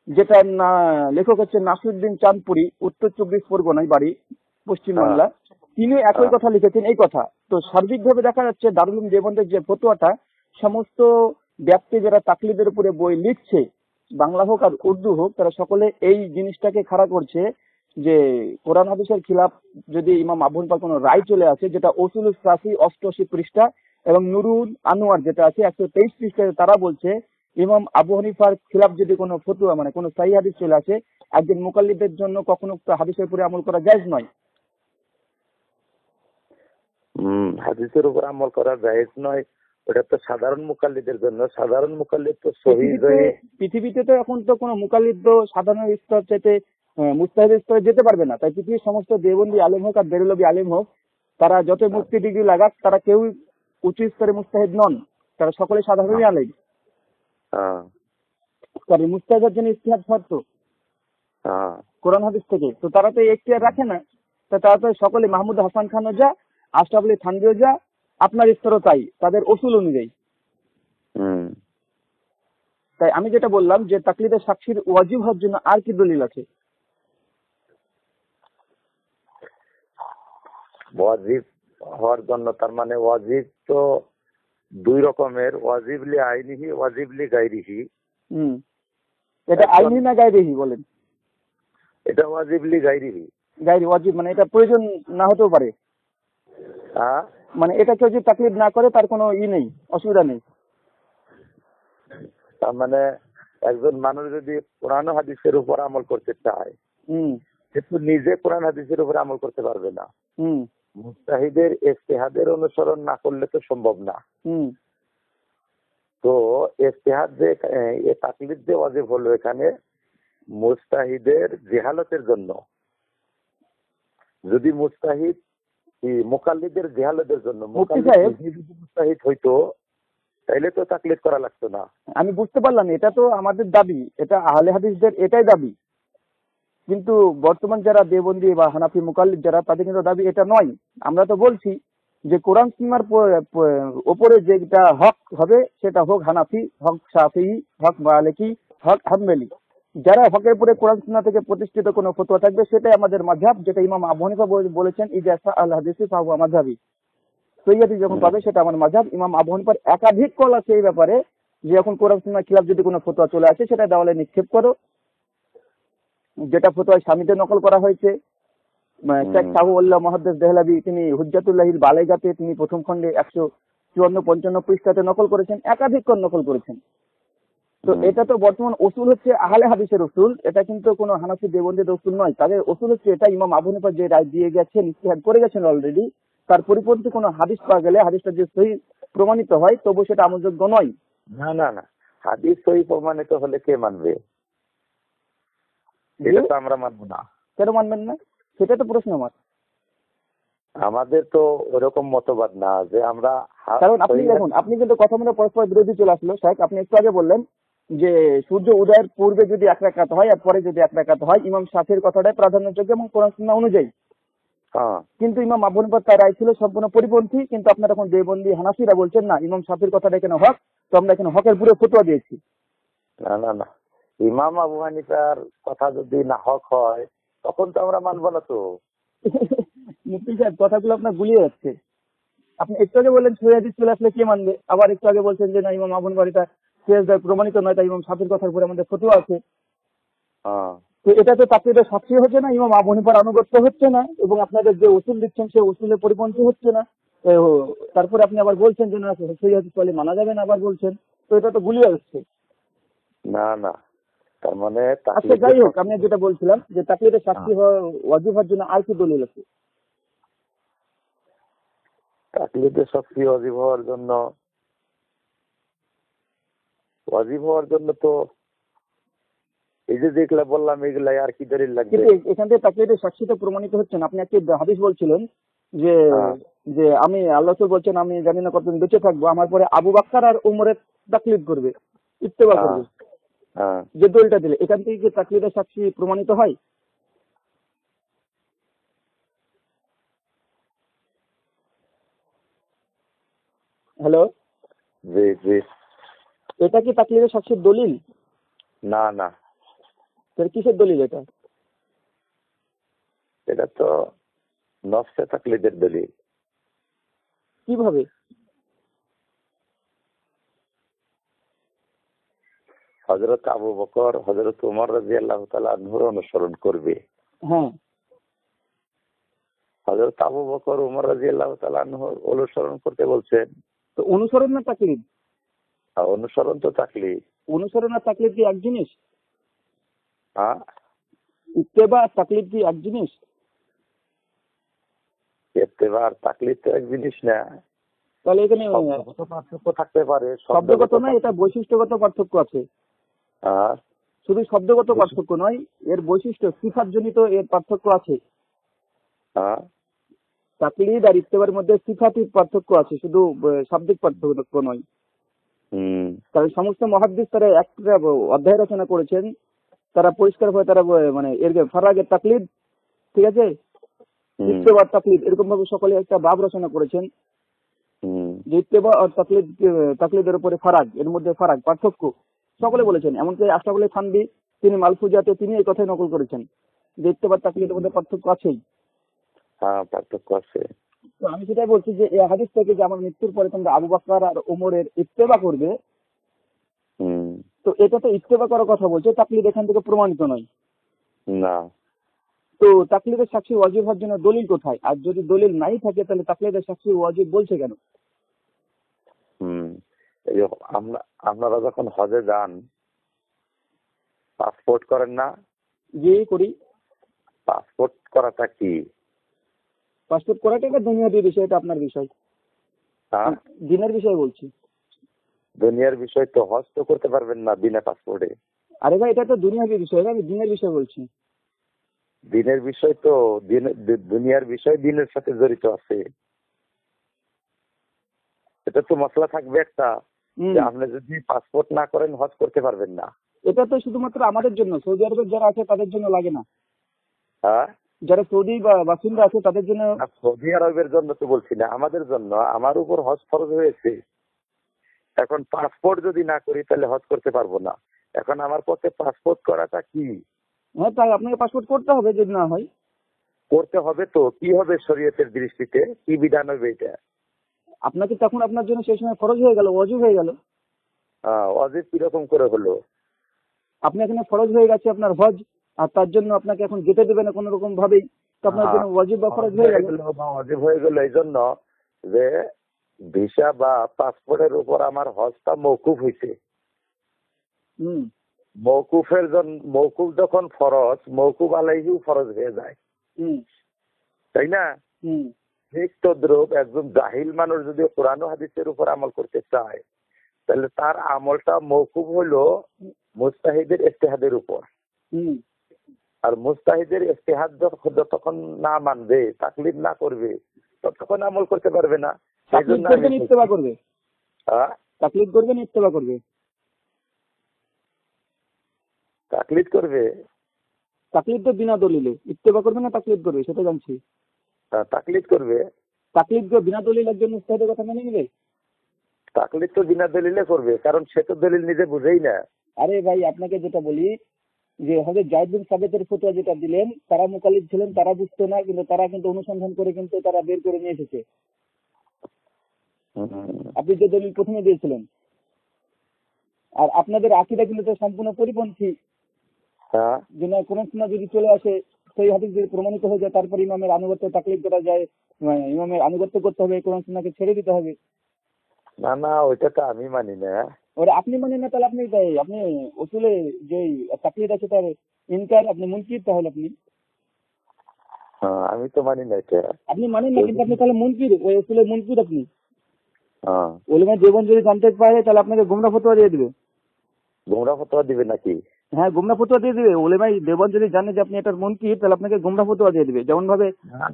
যেটা না লেখক হচ্ছে নাসিরুদ্দিন চাঁদপুরি, উত্তর 24 পরগনায় বাড়ি, পশ্চিমবাংলা। তিনি একই কথা লিখেছেন এই কথা। তো সার্বিকভাবে দেখা যাচ্ছে দারুল উলুম দেওবন্দের যে ফতোয়াটা, সমস্ত ব্যক্তি যারা তাকলিদের উপরে বই লিখছে, বাংলা হোক আর উর্দু হোক, তারা সকলে এই জিনিসটাকে খাড়া করছে যে কোরআন হাদিসের খিলাফ যদি ইমাম আবু হানিফার কোনো রায় চলে আসে, যেটা উসুলুস সাফি 88 পৃষ্ঠা এবং নুরুল আনোয়ার যেটা আছে 123 পৃষ্ঠায়, তারা বলছে ইমাম আবু হানিফার খিলাফ যদি কোনো ফতোয়া মানে কোনো সহিহ হাদিস চলে আসে, একজন মুকাল্লিদের জন্য কখনো হাদিসের উপরে আমল করা জায়েজ নয়। হাদিসের উপর আমল করা জায়েজ নয়, ওটা তো সাধারণ মুকাল্লিদের জন্য। সাধারণ মুকাল্লিদ তো সহিহ পৃথিবীতে তো এখন তো কোনো মুকাল্লিদ তো সাধারণ স্তর চাইতে মুস্তাহিদ স্তরে যেতে পারবে না। তাই পৃথিবীর সমস্ত দেওবন্দি আলেম হোক আর বেরলভী আলেম হোক, তারা যত মুফতি ডিগ্রি লাগাক, তারা কেউ উচ্চ স্তরে মুস্তাহিদ নন, তারা সকলে সাধারণই আলেম। কারণ মুস্তাহিদের জন্য ইজতিহাদ শর্ত কোরআন হাদিস থেকে, তো তারা তো এখতিয়ার রাখে না। তারা তো সকলে মাহমুদ হাসান খান ওজা, আশরাফ আলী থানভী ওজা, আপনার স্তরও তাই, তাদের উসুল অনুযায়ী। তাই আমি যেটা বললাম যে তাকলিদের সাক্ষীর ওয়াজিব হওয়ার জন্য আর কি দলিল আছে? ওয়াজিব হওয়ার জন্য তার মানে ওয়াজিব তো দুই রকমের, ওয়াজিব লি আইনিহি, ওয়াজিব লি গায়রিহি। এটা আইনি না গায়রিহি বলেন? এটা ওয়াজিব লি গায়রিহি। গায়রি ওয়াজিব মানে এটা প্রয়োজন না হতেও পারে, মানে এটা কেউ যদি তাকলিদ না করে তার কোনো নেই, অসুবিধা নেই। তার মানে একজন মানুষ যদি কোরআন হাদিসের উপর আমল করতে চায়, কিন্তু নিজে কোরআন হাদিসের উপর আমল করতে পারবে না। মুস্তাহিদের ইজতিহাদের অনুসরণ না করলে তো সম্ভব না। তো ইজতিহাদ যে তাকলিদ যে ওয়াজিব হলো এখানে মুস্তাহিদের জেহালতের জন্য। যদি মুস্তাহিদ মুকাল্লিদের জেহালতের জন্য মুস্তাহিদ হইতো তাইলে তো তাকলিদ করা লাগতো না। আমি বুঝতে পারলাম, এটা তো আমাদের দাবি, এটা আহলে হাদিসদের এটাই দাবি। কিন্তু বর্তমান যারা দেওবন্দি বা হানাফি মুকাল্লিদ যারা, তাদের কিন্তু দাবি এটা নয়। আমরা তো বলছি যে কোরআন সুন্নাহর উপরে যেটা হক হবে সেটা হোক হানাফি, হক শাফি, হক মালিকি, হক হাম্বলি, যারা হকের উপরে কোরআন সুন্নাহ থেকে প্রতিষ্ঠিত কোনো ফতোয়া থাকবে সেটাই আমাদের মাযহাব, যেটা ইমাম আবু হানিফা বলেছেন ইজা আল হাদিসি ফাহুয়া মাযহাবি। সৈয়দি যখন পাবে সেটা আমার মাযহাব। ইমাম আবু হানিফার একাধিক কল আছে এই ব্যাপারে যে এখন কোরআন সুন্নাহর খিলাফ যদি কোনো ফতোয়া চলে আসে সেটা দেওয়ালে নিক্ষেপ করো, যেটা ফতোয়া স্বামীতে নকল করা হয়েছে। শেখ সাহুউল্লাহ মুহাদ্দিস দেহলভী তিনি হুজ্জাতুল্লাহিল বালিগাতে তিনি প্রথম খণ্ডে 154-55 পৃষ্ঠাতে নকল করেছেন, একাধিক নকল করেছেন। তো এটা তো বর্তমান উসুল হচ্ছে আহলে হাদিসের উসুল, এটা কিন্তু কোনো হানাফি দেওবন্দিদের উসুল নয়। তাদের উসুল হচ্ছে এটা ইমাম আবু হানিফা যে রায় দিয়ে গেছেন, ইজতিহাদ করে গেছেন অলরেডি, তার পরিপন্থী কোনো হাদিস পাওয়া গেলে হাদিসটা যে সহিহ প্রমাণিত হয় তবু সেটা আমলযোগ্য নয়। না না না, হাদিস সহিহ প্রমাণিত হলে কে মানবে? এটা তো আমরা মানবো না। কেন মানবেন না? সেটা তো প্রশ্ন আমার। আমাদের তো ওরকম মতবাদ না যে আমরা, কারণ আপনি দেখুন, আপনি কিন্তু কথা মনে পরস্পর বিরোধী চলে আসলো। শেখ, আপনি একটু আগে বললেন যে সূর্য উদয়ের পূর্বে যদি 1 রাকাত হয় আর পরে যদি 1 রাকাত হয়, ইমাম শাফির কথাটাই প্রাধান্যযোগ্য এবং কোরআন সুন্নাহ অনুযায়ী। কিন্তু ইমাম আবু হানিফার তার রায় ছিল সম্পূর্ণ পরিপন্থী। কিন্তু আপনারা এখন দেওবন্দি হানাফিরা বলছেন না, ইমাম শাফির কথাটা এখানে হক, তো আমরা এখানে হকের পুরো ফতোয়া দিয়েছি। না না না, ইমাম আবু হানিফার কথা যদি না হক হয় তখন তো আমরা মানবো না। তো মুফতি সাহেব কথাগুলো আপনার গুলিয়ে যাচ্ছে। আপনি একটু আগে বললেন সহিহ হাদিস চলে আসলে কে মানবে, আবার একটু আগে বলছেন যে না ইমাম আবু হানিফার এটা সহিহ প্রমাণিত নয়, তাই ইমাম শাফির কথার উপরে আমাদের ফতোয়া আছে। তো এটা তো তাকলিদের সাক্ষী হচ্ছে না, ইমাম আবু হানিফার আনুগত্য হচ্ছে না, এবং আপনাদের যে উসুল দিচ্ছেন সেই উসুলের পরিপন্থী হচ্ছে না। তারপরে আপনি আবার বলছেন যে না সহিহ হাদিস বলে মানা যাবে না, আবার বলছেন, তো এটা তো গুলিয়ে যাচ্ছে। না না, তার মানে আচ্ছা যাই হোক, আমি যেটা বলছিলাম যে তাকলিদের সাক্ষী হওয়া ওয়াজিব হওয়ার জন্য আর কি দলিল আছে? তাকলিদের সাক্ষী ওয়াজিব হওয়ার জন্য তো এই যে যেগুলা বললাম এগুলাই, আর কি দলিল লাগবে? এখান থেকে তাকলিদের সাক্ষী তো প্রমাণিত হচ্ছে না। আপনি একটা হাদিস বলছিলেন যে যে আমি আল্লাহ রাসূল বলছেন আমি জানি না কতদিন বেঁচে থাকবো, আমার পরে আবু বকর আর উমরের তাকলিদ করবে, ইত্তেবা করবে, যে দলিলটা দিলে এখান থেকে কি তাকলিদের সাক্ষী প্রমাণিত হয়? হ্যালো, জি জি। এটা কি তাকলিদের সাক্ষীর দলিল? না না, তাহলে কিসের দলিল এটা? এটা তো নফসে তাকলিদের দলিল। কিভাবে? হযরত আবু বকর হযরত ওমর রাদিয়াল্লাহু তাআলা আনহুর অনুসরণ করবে। হ্যাঁ, হযরত আবু বকর ওমর রাদিয়াল্লাহু তাআলা আনহুর অনুসরণ করতে বলছেন। তো অনুসরণ না তাকলিদ? অনুসরণ তো তাকলিদ। অনুসরণ আর তাকলিদ কি এক জিনিস? হ্যাঁ, ইত্তেবা আর তাকলিদ কি এক জিনিস? ইত্তেবা আর তাকলিদ তো এক জিনিস না। তাহলে এখানে শব্দগত পার্থক্য থাকতে পারে। শব্দগত নয়, এটা বৈশিষ্ট্যগত পার্থক্য আছে। হ্যাঁ, শুধু শব্দগত পার্থক্য নয়, এর বৈশিষ্ট্য সিফাতজনিত এর পার্থক্য আছে। হ্যাঁ, তাকলিদ আর ইত্তেবার মধ্যে সিফাতি পার্থক্য আছে, শুধু শাব্দিক পার্থক্য নয়। কারণ সমস্ত মুহাদ্দিস তারা একটা অধ্যায় রচনা করেছেন, তারা পরিষ্কারভাবে তারা মানে এর ফারাগের তাকলিদ, ঠিক আছে, ইত্তেবার তাকলিদ এরকম ভাবে সকলে একটা বাব রচনা করেছেন যে ইত্তেবা আর তাকলিদের উপরে ফারাগ, এর মধ্যে ফারাগ পার্থক্য সকলে বলেছেন। এমনকি আশরাফ আলী থানভী তিনি মালফুজাতে তিনি এই কথাই নকল করেছেন যে ইত্তেবা তাকলিদের মধ্যে পার্থক্য আছেই। হ্যাঁ, পার্থক্য আছে। তো আমি সেটাই বলছি যে এই হাদিস থেকে যে আমার মৃত্যুর পরে তোমরা আবু বকর আর ওমরের ইত্তেবা করবে, তো এটা তো ইত্তেবা করার কথা বলছে, তাকলিদ এখান থেকে প্রমাণিত নয়। না। তো তাকলিদের সাক্ষী ওয়াজিব হওয়ার জন্য দলিল কোথায়? আর যদি দলিল নাই থাকে তাহলে তাকলিদের সাক্ষী ওয়াজিব বলছে কেন? এই যে আপনারা যখন হজে যান পাসপোর্ট করেন না? জি করি। পাসপোর্ট করাটা কি? পাসপোর্ট করাটা একটা দুনিয়াবী বিষয়, এটা আপনার বিষয়। হ্যাঁ, দিনের বিষয় বলছি। দুনিয়ার বিষয় তো হজ তো করতে পারবেন না বিনা পাসপোর্টে। আরে ভাই এটা তো দুনিয়াবী বিষয়, আমি দিনের বিষয় বলছি। দিনের বিষয় তো দুনিয়ার বিষয় দিনের সাথে জড়িত আছে। এটা তো মশলা থাকবে একটা যে আপনি যদি পাসপোর্ট না করেন হজ করতে পারবেন না। এটা তো শুধুমাত্র আমাদের জন্য, সৌদি আরবের যারা আছে তাদের জন্য লাগে না। হ্যাঁ, যারা সৌদি বাসিন্দা আছে তাদের জন্য। সৌদি আরবের জন্য তো বলছি না, আমাদের জন্য। আমার উপর হজ ফরজ হয়েছে, এখন পাসপোর্ট যদি না করি তাহলে হজ করতে পারবো না। এখন আমার পক্ষে পাসপোর্ট করাটা কি? হ্যাঁ, তাই আপনাকে পাসপোর্ট করতে হবে, যদি না হয়। করতে হবে তো কি হবে শরীয়তের দৃষ্টিতে কি বিধান হবে এটা? আপনাকে তখন আপনার জন্য সেই সময় ফরজ হয়ে গেল, ওয়াজিব হয়ে গেল। অজিব কিরকম করে হলো? আপনি এখানে ফরজ হয়ে গেছে আপনার হজ, আর তার জন্য আপনাকে এখন যেতে দেবে না কোন রকম ভাবেই, তো আপনার জন্য ওয়াজিব বা ফরজ হয়ে গেল। অজিব হয়ে গেল এই জন্য যে ভিসা বা পাসপোর্টের উপর আমার হজটা মওকুফ হয়েছে। মওকুফ যখন ফরজ, মওকুফ আলাইহিও ফরজ হয়ে যায়, তাই না? ঠিক তদ্রূপ একজন জাহিল মানুষ যদি কোরআন ও হাদিসের উপর আমল করতে চায় তাহলে তার আমলটা মওকুফ হলো মুজতাহিদের ইজতিহাদের উপর। আর মুজতাহিদের ইজতিহাদ যতক্ষণ না মানবে, তাকলিদ না করবে, ততক্ষণ আমল করতে পারবে না। তাকলিদ করবেন, ইত্তেবা করবে। তাকলিদ করবেন, ইত্তেবা করবে। তাকলিদ করবে। তাকলিদ তো বিনা দলিলে, ইত্তেবা করবে না তাকলিদ করবে সেটা জানছি। তাকলিদ করবে। তাকলিদ বিনা দলিল একজন মুজতাহিদের কথা মেনে নিবে? তাকলিদ তো বিনা দলিলে করবে, কারণ সে তো দলিল নিজে বুঝেই না। আরে ভাই আপনাকে যেটা বলি যে হযরত যায়েদ বিন সাবিতের ফতোয়া যেটা দিলেন, তারা মুকাল্লিদ ছিলেন, তারা বুঝতো না, কিন্তু তারা কিন্তু অনুসন্ধান করে কিন্তু তারা বের করে নিয়ে এসেছে। আপনি যে দলিল প্রথমে দিয়েছিলেন, আর আপনাদের আকীদা কিন্তু সম্পূর্ণ পরিপন্থী। যে না, কোন সুন্নাহ যদি চলে আসে, সেই হাদিস যদি প্রমাণিত হয়ে যায়, তারপর ইমামের আনুগত্য তাকলিদ করা যায়, ইমামের আনুগত্য করতে হবে, কোন সুন্নাহকে ছেড়ে দিতে হবে। না না, ওইটা তো আমি মানি না। ওরা আপনি মানেন না, তাহলে আপনি উসুলে যে তাকলিদ আছে তার ইনকার, আপনি মুনকির। তাহলে আমি তো মানি না এটা। আপনি মানেন না, কিন্তু আপনি তাহলে মুনকির, ওই উসুলে মুনকির আপনি। ওলামা দেওবন্দ যদি জানতে পারে তাহলে আপনাকে গোমরাহ ফতোয়া দিয়ে দিবে। গোমরাহ ফতোয়া দিবে নাকি? হ্যাঁ, গুমরা ফতোয়া দিয়ে দিবে। ওলেমাই দেওবন্দ যদি জানে যে আপনি এটার মুনকির, তাহলে আপনাকে গুমরা ফতোয়া দিয়ে দিবে। যেমন ভাবে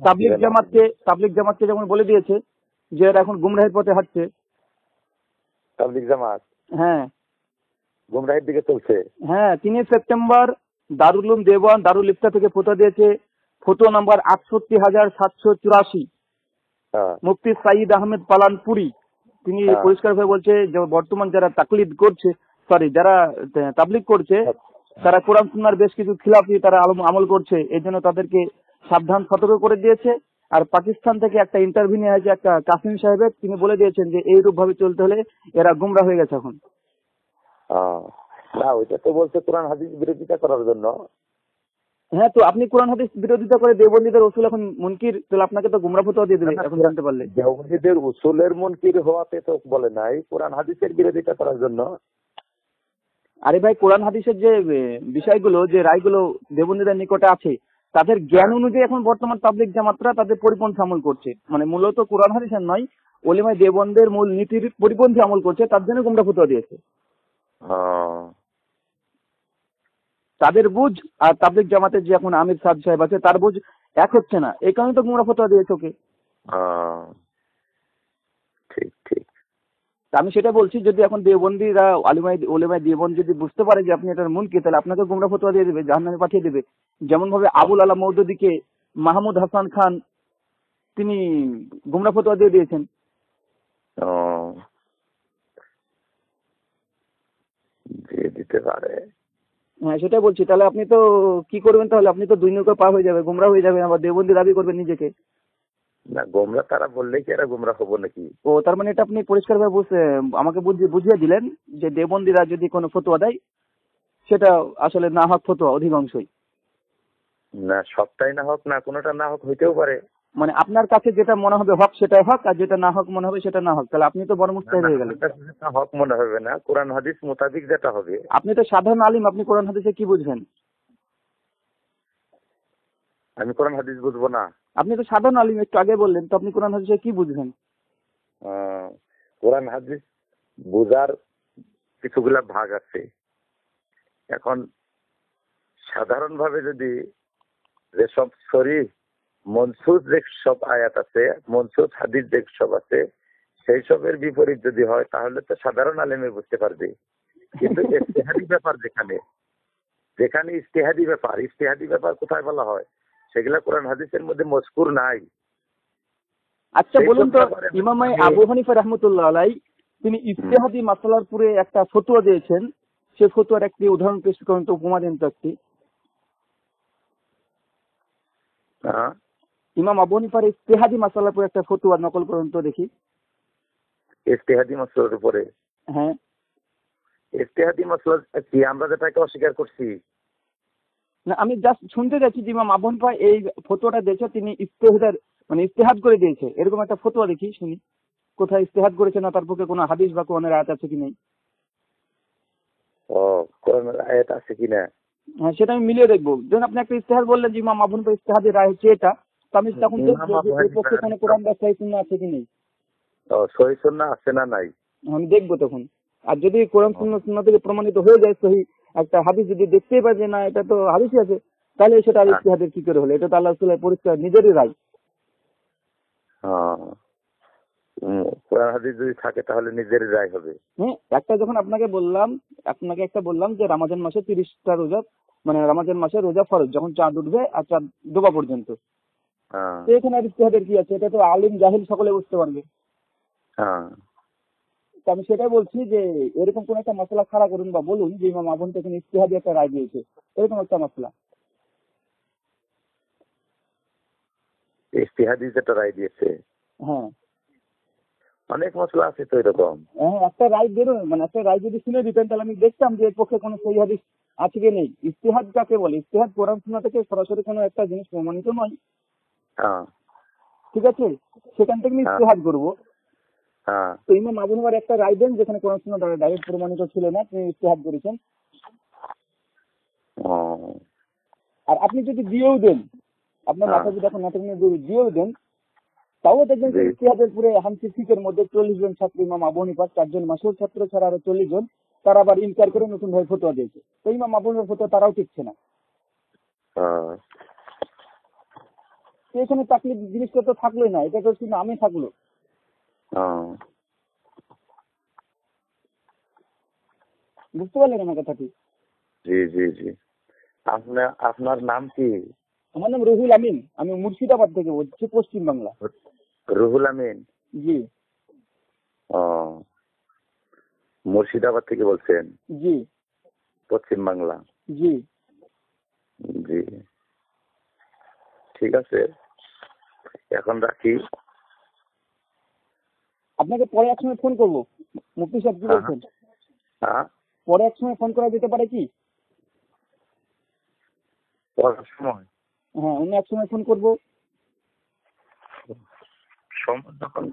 তাবলিগ জামাতকে যেমন বলে দিয়েছে যে এরা এখন গুমরাহের পথে হাঁটছে। তাবলিগ জামাত হ্যাঁ গুমরাহের দিকে চলছে। হ্যাঁ, 3 সেপ্টেম্বর দারুল উলুম দেওবন্দ দারুল ইফতা থেকে ফতোয়া দিয়েছে, ফতোয়া নাম্বার ৬৮,৭৮৪। মুফতি সাইদ আহমেদ পালানপুরি তিনি পরিষ্কারভাবে বলছে যে বর্তমান যারা তাকলিদ করছে, যারা তাবলিগ করছে, তারা কোরআন সুন্নাহর বেশ কিছু খিলাফি তারা আমল করছে। এই জন্য তাদেরকে সাবধান সতর্ক করে দিয়েছে। আর পাকিস্তান থেকে একটা ইন্টারভিউ নিয়ে আছে একটা কাসিম সাহেবের, তিনি বলে দিয়েছেন যে এইরূপ ভাবে চলতে হলে এরা গুমরা হয়ে গেছে এখন। না, ওইটা তো বলছে কোরআন হাদিস বিরোধিতা করার জন্য। হ্যাঁ, তো আপনি কোরআন হাদিস বিরোধিতা করে দেওবন্দীদের উসুল এখন মুনকির, তাহলে আপনাকে তো গুমরা ফতোয়া দিয়ে দেবে এখন জানতে পারলে। দেওবন্দীদের উসুলের মুনকির হওয়াতে তো বলে নাই, কোরআন হাদিসের বিরোধিতা করার জন্য। আরে ভাই, কোরআন হাদিসের যে বিষয়গুলো, যে রায়গুলো দেওবন্দীদের নিকটে আছে, তাদের জ্ঞান অনুযায়ী এখন বর্তমান তাবলিগ জামাতরা তাদের পরিপন্থী আমল করছে। মানে মূলত কোরআন হাদিসের নয়, ওলেমাই দেওবন্দের মূল নীতির পরিপন্থী আমল করছে, তার জন্য গুমরা ফতোয়া দিয়েছে। তাদের বুঝ আর তাবলিগ জামাতের যে এখন আমির সাদ সাহেব আছে তার বুঝ এক হচ্ছে না, এই কারণে তো গুমরা ফতোয়া দিয়েছে ওকে। ঠিক ঠিক। আমি সেটা বলছি, যদি এখন দেওবন্দীরা ওলেমাই দেওবন্দ যদি বুঝতে পারে যে আপনি এটার মুনকির, তাহলে আপনাকে গুমরা ফতোয়া দিয়ে দেবে, জাহান্নামে পাঠিয়ে দেবে। যেমন ভাবে আবুল আলা মওদুদীকে মাহমুদ হাসান খান তিনি গুমরা ফতোয়া দিয়ে দিয়েছেন। দিতে পারে। হ্যাঁ, সেটা বলছি। তাহলে আপনি তো কি করবেন, তাহলে আপনি তো দুই নৌকা পা হয়ে যাবে, গুমরা হয়ে যাবেন, আবার দেওবন্দি দাবি করবেন নিজেকে। না, গোমরা তারা বললেই কি এরা গোমরা হবো নাকি? ও, তার মানে এটা আপনি পরিষ্কারভাবে আমাকে বুঝিয়ে দিলেন যে দেওবন্দিরা যদি কোনো ফতোয়া দেয় সেটা আসলে না হক ফতোয়া অধিকাংশই। না, সবটাই না হোক, না কোনোটা না হোক, হইতেও পারে। মানে আপনার কাছে যেটা মনে হবে হক সেটাই হক, আর যেটা না হক মনে হবে সেটা না হক। তাহলে আপনি তো বড় মুস্তাহিদ হয়ে গেলেন। হক মনে হবে না, কোরআন হাদিস মোতাবিক যেটা হবে। আপনি তো সাধারণ আলিম, আপনি কোরআন হাদিসে কি বুঝবেন? আমি কোরআন হাদিস বুঝবো না? আপনি তো সাধারণ আলিম, একটু আগে বললেন, তো আপনি কোরআন হাদিসে কি বুঝবেন? কোরআন হাদিস বুঝার কিছুগুলা ভাগ আছে। এখন সাধারণভাবে যদি যেসব শরীফ মনসুস যে সব আয়াত আছে, মনসুস হাদিস যে সব আছে, সেই সবের বিপরীত যদি হয় তাহলে তো সাধারণ আলেমে বুঝতে পারবে। কিন্তু ইজতিহাদি ব্যাপার যেখানে ইজতিহাদি ব্যাপার কোথায় বলা হয়, সেগুলা কোরআন হাদিসের মধ্যে মজকুর নাই। আচ্ছা বলুন তো, ইমাম আবু হানিফা রাহমাতুল্লাহ আলাইহি তিনি ইজতিহাদি মাসলার পুরে একটা ফতোয়া দিয়েছেন, সেই ফতোয়ার একটি উদাহরণ পেশ করুন তো, উপমা দেন তো একটি। ইমাম আবু হানিফার ইজতিহাদি মাসলার পুরে একটা ফতোয়া নকল করুন তো দেখি। ইজতিহাদি মাসলার উপরে? হ্যাঁ, ইজতিহাদি মাসলা কি আমরা যেটাকে অস্বীকার করছি? না, আমি জাস্ট শুনতে যাচ্ছি যে ইমাম আবু হানিফা এই ফতোয়াটা দিয়েছে, তিনি ইজতিহাদ করে দিয়েছে, এরকম একটা ফতোয়া দেখি শুনি। কোথায় ইজতিহাদ করেছে না তার পক্ষে কোনো হাদিস বা কোরআনের আয়াত আছে কি নেই। কোরআনের আয়াত আছে কিনা? হ্যাঁ, সেটা আমি মিলিয়ে দেখবো। যখন আপনি একটা ইজতিহাদ বললেন যে ইমাম আবু হানিফা ইজতিহাদের রায় হচ্ছে এটা, তো আমি তখন দেখবো যে এর পক্ষে কোনো কোরআন বা সহিহ সুন্নাহ আছে কি নেই। সহিহ সুন্নাহ আছে না নাই আমি দেখবো তখন। আর যদি কোরআন সুন্নাহ থেকে প্রমাণিত হয়ে যায় সহিহ একটা হাদিস, যদি দেখতেই পাই যে না এটা তো হাদিসই আছে, তাহলে সেটা আর ইজতিহাদের কি করে হলো? এটা তো আল্লাহ রাসূলের পরিষ্কার নিজেরই রায়। কোরআন হাদিস যদি থাকে তাহলে নিজেরই রায় হবে। হ্যাঁ, আপনাকে একটা বললাম যে রমজান মাসে 30টা রোজা, মানে রমজান মাসে রোজা ফরজ, যখন চাঁদ উঠবে আর চাঁদ ডোবা পর্যন্ত। তো এখানে আর ইজতিহাদের কি আছে? এটা তো আলিম জাহিল সকলে বুঝতে পারবে। তো আমি সেটাই বলছি যে এরকম কোন একটা মশলা খাড়া করুন বা বলুন যে ইমাম আবু হানিফা এখানে ইজতিহাদি একটা রায় দিয়েছে, এরকম একটা মশলা। ইজতিহাদি যেটা রায় দিয়েছে, হ্যাঁ অনেক মশলা আছে তো এরকম। হ্যাঁ, একটা রায় বেরোয়, মানে একটা রায় যদি শুনে দিতেন তাহলে আমি দেখতাম যে এর পক্ষে কোনো সহিহ হাদিস আছে কি নেই। ইজতিহাদ কাকে বলে? ইজতিহাদ কোরআন সুন্নাহ থেকে সরাসরি কোনো একটা জিনিস প্রমাণিত নয়, ঠিক আছে, সেখান থেকে ইজতিহাদ করবো। তো ইমাম আবু হানিফার একটা রায় দেন যেখানে কোরআন সুন্নাহ দ্বারা ডাইরেক্ট প্রমাণিত ছিল না, তিনি ইজতিহাদ করেছেন। আর আপনি যদি দিয়েও দেন, আপনার মাথা যদি এখন নাটক নিয়ে দিয়েও দেন, তাও দেখবেন যে ইজতিহাদের পুরে হানফি ফিকহের মধ্যে 40 জন ছাত্র ইমাম আবু হানিফার, 4 জন মাশহুর ছাত্র ছাড়া আরো 40 জন তারা আবার ইনকার করে নতুন ভাবে ফতোয়া দিয়েছে। তো ইমাম মাহফুজের ফতোয়া তারাও টিকছে না। তো এখানে তাকলিদ জিনিসটা তো থাকলোই না, এটা তো শুধু আমি থাকলো। বুঝতে পারলেন আমার কথাটি? জি জি জি। আপনার নাম কি? আমার নাম রুহুল আমিন, আমি মুর্শিদাবাদ থেকে বলছি, পশ্চিম বাংলা। রুহুল আমিন? জি। মুর্শিদাবাদ থেকে বলছেন? জি। পশ্চিম বাংলা? জি জি, ঠিক আছে, এখন রাখি। আপনাকে পরে এক সময় ফোন করবো, মুফতি সাহেব, কি বলছেন? হ্যাঁ, পরে এক সময় ফোন করা যেতে পারে কি? পড়ার সময়? হ্যাঁ, অন্য এক সময় ফোন করবো। যখন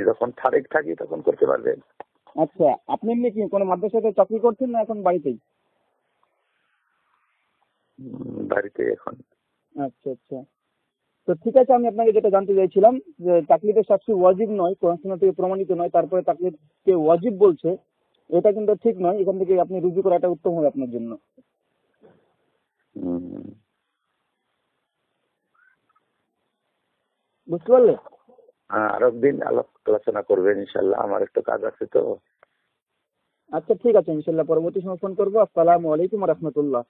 যখন তারিখ থাকি তখন করতে পারবেন। আচ্ছা, আপনি এমনি কি কোনো মাদ্রাসাতে চাকরি করছেন না এখন বাড়িতেই? বাড়িতে এখন। আচ্ছা আচ্ছা, তো ঠিক আছে, আমি আপনাকে যেটা জানতে চাইছিলাম যে তাকলিদের সাক্ষী ওয়াজিব নয়, কোরআন সুন্নাহ থেকে প্রমাণিত নয়, তারপরে তাকলিদকে ওয়াজিব বলছে, এটা কিন্তু ঠিক নয়। এখান থেকে আপনি রুজু করাটা উত্তম হবে আপনার জন্য। বুঝতে পারলে? আরো একদিন আলোচনা করবেন ইনশাল্লাহ, আমার একটু কাজ আছে তো। আচ্ছা ঠিক আছে, ইনশাল্লাহ পরবর্তী সময় ফোন করবো। আসসালামু আলাইকুম ওয়া রাহমাতুল্লাহ।